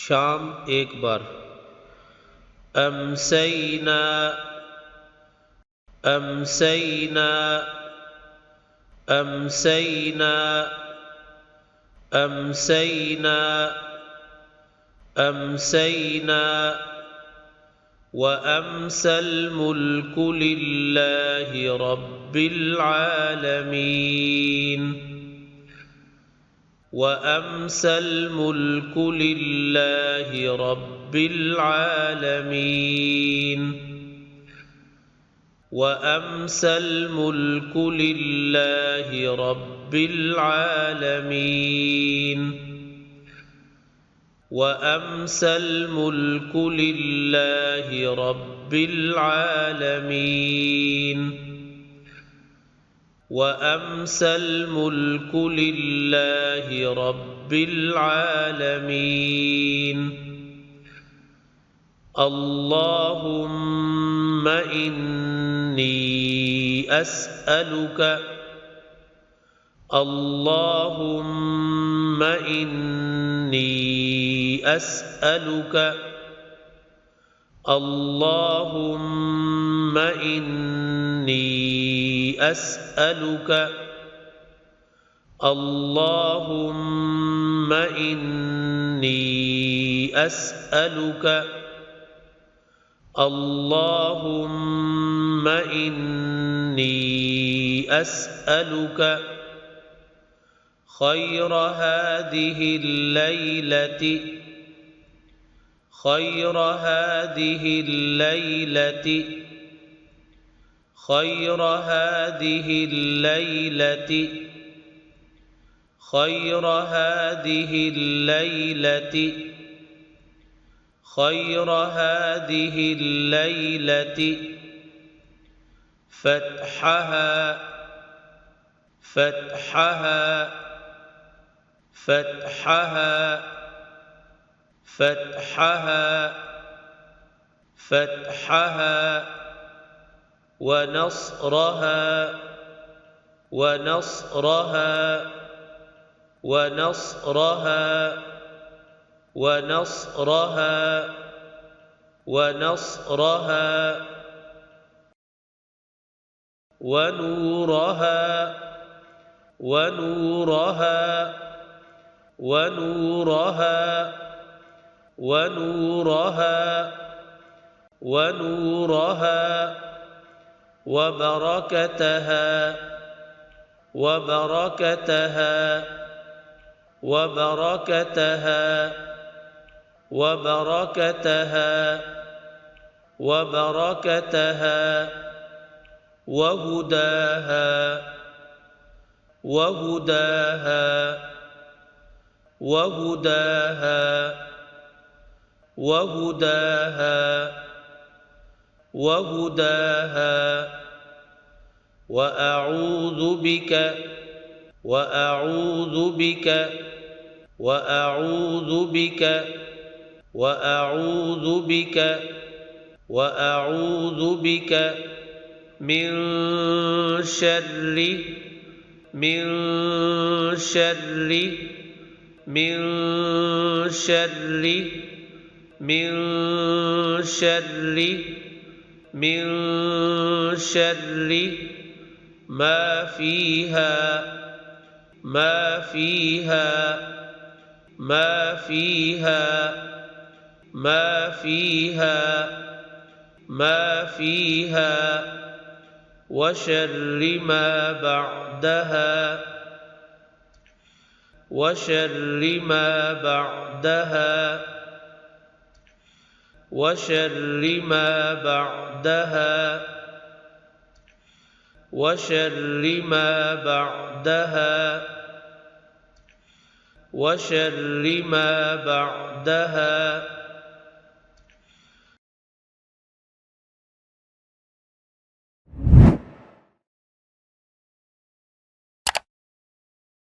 शाम एक बार। अमसैना अमसैना अमसैना अमसैना अमसैना वअम्सल मुल्कु लिल्लाहि रब्बिल आलमीन वअम्सल मुल्कु लिल्लाहि रब्बिल आलमीन वअम्सल मुल्कु लिल्लाहि रब्बिल आलमीन वअम्सल मुल्कु लिल्लाहि रब्बिल आलमीन वअम्सल मुल्कु लिल्लाहि रब्बिल आलमीन अल्लाहुम्मा इन्नी अस्अलुका अल्लाहुम्मा इन्नी अस्अलुका अल्लाहुम्मा इन्नी अस्अलुका अल्लाहुम्मा इन्नी अस्अलुका अल्लाहुम्मा इन्नी अस्अलुका खैर हादिहिल लैलति खैर हादिहिल लैलति खैर हादिहिल लैलति खैर हादिहिल लैलति खैर हादिहिल लैलति فتحها فتحها فتحها فتحها فتحها ونصرها ونصرها ونصرها ونصرها ونصرها ونورها ونورها ونورها ونورها ونورها وبركتها وبركتها وبركتها وبركتها وبركتها وهداها وهداها وهداها وهداها وهداها وأعوذ بك وأعوذ بك وأعوذ بك وأعوذ بك وأعوذ بك من شر من شر من شر من شر من شر ما فيها ما فيها ما فيها ما فيها ما فيها وشر ما بعدها وشر ما بعدها وشر ما بعدها وشر ما بعدها وشر ما بعدها